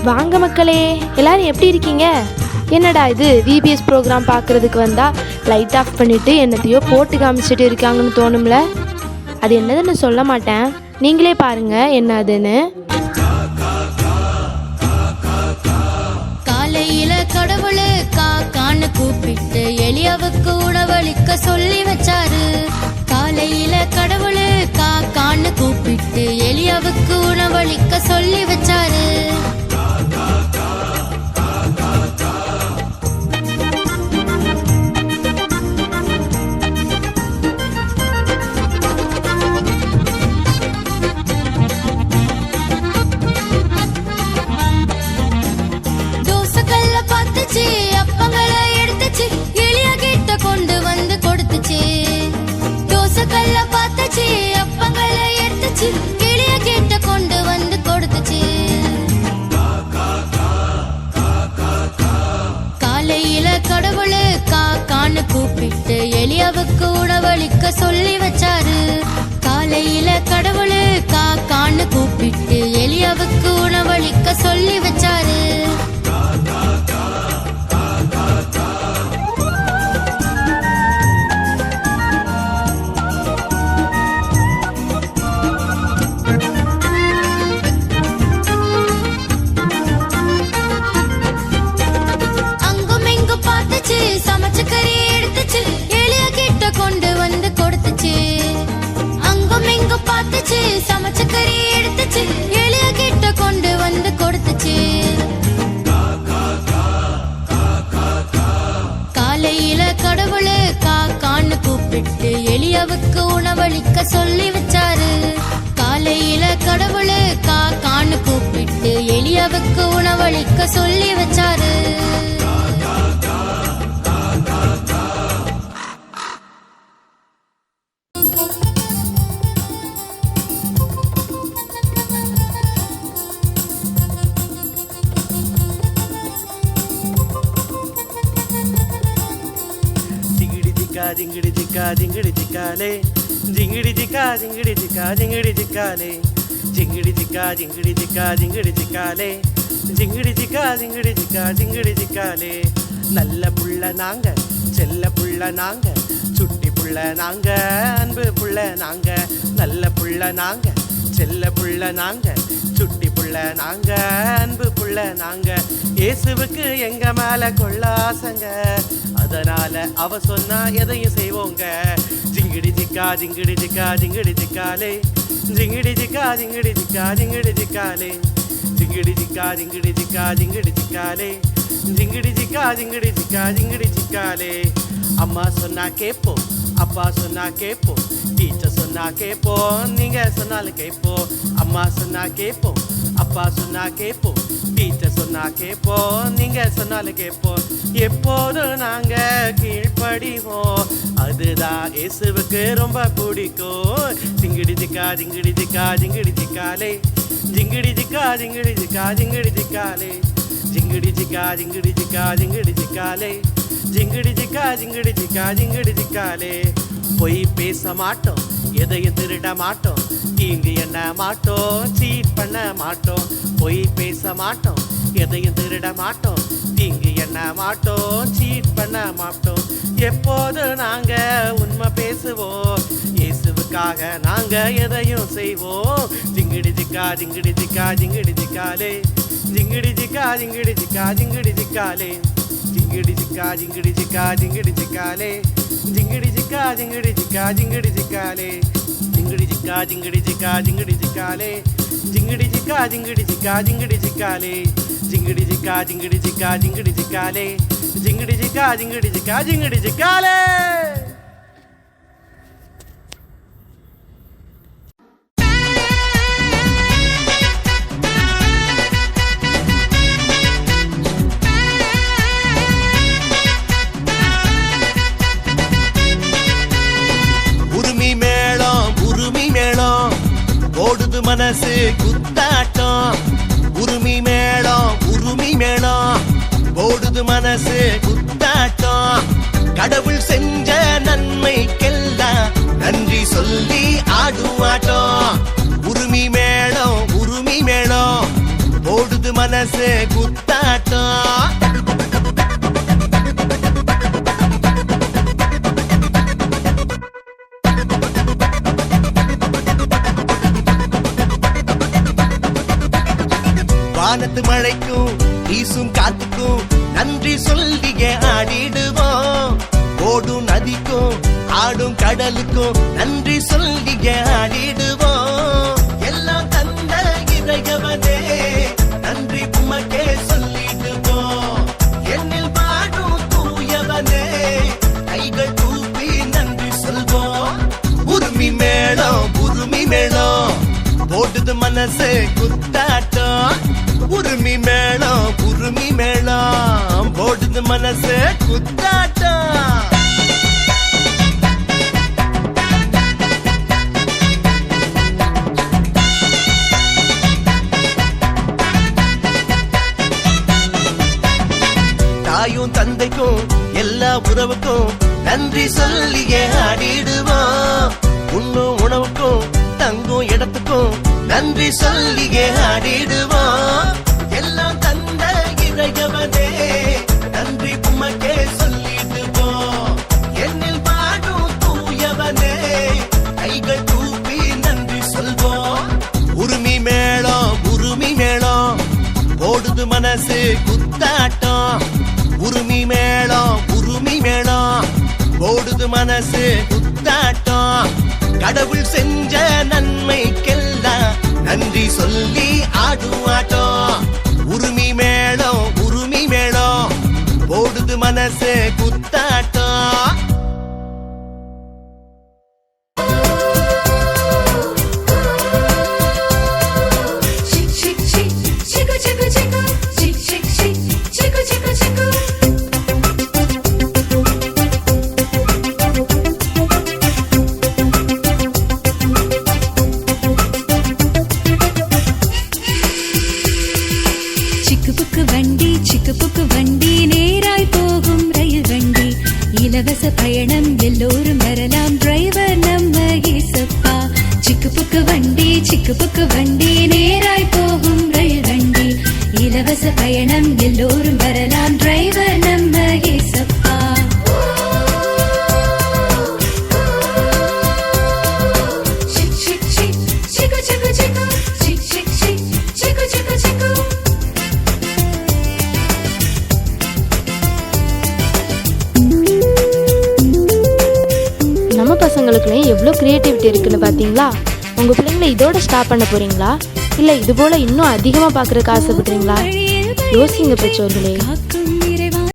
வாங்க மக்களே, எல்லாரும் எப்படி இருக்கீங்க? என்னடா இது விபிஎஸ் ப்ரோக்ராம் பார்க்குறதுக்கு வந்தால் லைட் ஆஃப் பண்ணிவிட்டு என்னத்தையோ போட்டு காமிச்சிட்டு இருக்காங்கன்னு தோணும்ல. அது என்னதுன்னு சொல்ல மாட்டேன், நீங்களே பாருங்கள் என்ன அதுன்னு. காலையில கடவுளு காக்கான்னு கூப்பிட்டு எலியாவுக்கு உணவளிக்க சொல்லி வச்சாரு. காலையில கடவுளு காக்கான்னு கூப்பிட்டு எலியாவுக்கு உணவளிக்க சொல்லி வச்சாரு. அப்பங்களை எடுத்துச்சு, எலியா கிட்ட கொண்டு வந்து கொடுத்துச்சு. தோசை கல்ல பார்த்துச்சு, அப்பங்களை எடுத்துச்சு, எலியா கிட்ட கொண்டு வந்து கொடுத்துச்சு. காலையில கடவுளு காக்கான்னு கூப்பிட்டு எலியாவுக்கு உணவளிக்க சொல்லி வச்சாரு. காலையில கடவுளு காக்கான்னு கூப்பிட்டு எலியாவுக்கு உணவளிக்க சொல்லி வச்சாரு. சமைச்ச கறி எடுத்துச்சு, எலியா கிட்ட கொண்டு வந்து கொடுத்துச்சு. அங்கும் இங்கும் பார்த்துச்சு, சமைச்ச கறி எடுத்துச்சு, எலியா கிட்ட கொண்டு வந்து கொடுத்துச்சு. காலையில கடவுளு காக்கான்னு கூப்பிட்டு எலியாவுக்கு உணவளிக்க சொல்லி வச்சாரு. காலையில கடவுளு காக்கான்னு கூப்பிட்டு எலியாவுக்கு உணவளிக்க சொல்லி வச்சாரு. జింగిడి జిక్కా జింగిడి జిక్కాలే జింగిడి జిక్కా జింగిడి జిక్కా జింగిడి జిక్కాలే జింగిడి జిక్కా జింగిడి జిక్కా జింగిడి జిక్కాలే జింగిడి జిక్కా జింగిడి జిక్కా జింగిడి జిక్కాలే. நல்ல புள்ள நாங்க, செல்ல புள்ள நாங்க, சுட்டி புள்ள நாங்க, அன்பு புள்ள நாங்க. நல்ல புள்ள நாங்க, செல்ல புள்ள நாங்க, சுட்டி புள்ள நாங்க, அன்பு புள்ள நாங்க. இயேசுவுக்கு எங்க மேல கொள்ள ஆசைங்க, அதனால அவ சொன்னா எதையும் செய்வோங்க. ஜிங்கிடி ஜிக்கா ஜிங்கிடி ஜிக்கா ஜிங்கிடி ஜிக்காலே ஜிங்கிடி ஜிக்கா ஜிங்கிடி ஜிக்கா ஜிங்கிடி ஜிக்காலே ஜிங்கிடி ஜிக்கா ஜிங்கிடி ஜிக்கா ஜிங்கிடி ஜிக்காலே ஜிங்கிடி ஜிக்கா ஜிங்கிடி ஜிக்கா ஜிங்கிடி ஜிக்காலே. அம்மா சொன்னா கேட்போம், அப்பா சொன்னா கேட்போம், டீச்சர் சொன்னா கேட்போம், நீங்க சொன்னாலும் கேட்போம். அம்மா சொன்னா கேட்போம், அப்பா சொன்னா கேட்போம், டீச்சர் சொன்னா கேட்போம், நீங்க சொன்னாலும் கேட்போம். எப்போதும் நாங்க கீழ்ப்படிவோம், அதுதான் இயேசுவுக்கு ரொம்ப பிடிக்கும். ஜிங்கிடி ஜிக்கா ஜிங்கிடி ஜிக்கா ஜிங்கிடி ஜிக்காலே ஜிங்கிடி ஜிக்கா ஜிங்கிடி ஜிக்கா ஜிங்கிடி ஜிக்காலே ஜிங்கிடி ஜிக்கா ஜிங்கிடி ஜிக்கா ஜிங்கிடி ஜிக்காலே ஜிங்கிடி ஜிக்கா ஜிங்கிடி ஜிக்கா ஜிங்கிடி ஜிக்காலே. பொய் பேச மாட்டோம், எதையும் திருட மாட்டோம், தீங்கு எண்ண மாட்டோம், சீட் பண்ண மாட்டோம். பொய் பேச மாட்டோம், எதையும் திருட மாட்டோம், தீங்கு எண்ண மாட்டோம், சீட் பண்ண மாட்டோம். எப்போது நாங்க உண்மை பேசுவோம், இயேசுவுக்காக நாங்க எதையும் செய்வோம். ஜிங்கிடி ஜிக்கா ஜிங்கிடி ஜிக்கா ஜிங்கிடி ஜிக்காலே ஜிங்கிடி ஜிக்கா ஜிங்கிடி ஜிக்கா ஜிங்கிடி ஜிக்காலே ஜிங்கிடி ஜிக்கா ஜிங்கிடி ஜிக்கா ஜிங்கிடி ஜிக்காலே ஜிங்கிடி ஜிக்கா ஜிங்கிடி ஜிக்கா ஜிங்கிடி ஜிக்காலே ஜிங்கிடி ஜிக்கா ஜிங்கிடி ஜிக்கா ஜிங்கிடி ஜிக்காலே ஜிங்கிடி ஜிக்கா ஜிங்கிடி ஜிக்கா ஜிங்கிடி ஜிக்காலே ஜிங்கிடி ஜிக்கா ஜிங்கிடி ஜிக்கா ஜிங்கிடி ஜிக்காலே ஜிங்கிடி ஜிக்கா ஜிங்கிடி ஜிக்கா ஜிங்கிடி ஜிக்காலே. ஓடுது மனசு குத்தாட்டம், உரிமை மேளம் ஓடுது மனசு குத்தாட்டம். கடவுள் செஞ்ச நன்மைக்கெல்லாம் நன்றி சொல்லி ஆடும் ஆட்டம். உரிமை மேளம் ஓடுது மனசு குத்தாட்டம். வானத்து மழைக்கும் வீசும் காத்துக்கும் நன்றி சொல்லியே ஆடிடுவோம். ஓடும் நதிக்கும் ஆடும் கடலுக்கும் நன்றி சொல்லியே ஆடிடுவோம். எல்லாம் தந்த இறையவனே நன்றி உமக்கே சொல்லிடுவோம். என்னில் பாடும் தூயவனே கைகள் தூப்பி நன்றி சொல்வோம். உருமி மேளம் போடுது மனசு குத்தாட்டம். உருமி மேளம் போடுது மனசு குத்தாட்டம். தாயும் தந்தைக்கும் எல்லா உறவுக்கும் நன்றி சொல்லியே ஆடிடுவோம். உண்ணும் உணவுக்கும் தங்கும் இடத்துக்கும் நன்றி சொல்லியே ஆடிடுவோம். எல்லாம் தந்த இறையவனே நன்றி உமக்கே சொல்லிடுவோம். என்னில் பாடும் தூயவனே கைகள் தூப்பி நன்றி சொல்வோம். உருமி மேளம் போடுது மனசு குத்தாட்டம். உருமி மேளம் போடுது மனசு குத்தாட்டம். கடவுள் செஞ்ச நன்மைக்கெல்லாம் நன்றி சொல்லி ஆடும் ஆட்டம். உருமி மேளம் போடுது மனசு குத்தாட்டம். சிக்குப்புக்கு வண்டி நேராய் போகும் ரயில் வண்டி. இலவச பயணம் எல்லோரும் வரலாம், டிரைவர் நம்ம ஏசப்பா. சிக்குப்புக்கு வண்டி நேராய் போகும் ரயில் வண்டி. இலவச பயணம் எல்லோரும் வரலாம், டிரைவர் நம்ம ஏசப்பா. நம்ம பசங்களுக்குள்ளேயும் எவ்வளோ க்ரியேட்டிவிட்டி இருக்குன்னு பார்த்தீங்களா? உங்கள் பிள்ளைங்களை இதோட ஸ்டாப் பண்ண போகிறீங்களா, இல்லை இது போல் இன்னும் அதிகமாக பார்க்குறதுக்கு ஆசைப்படுறீங்களா? யோசிங்க பெற்றோர்களே.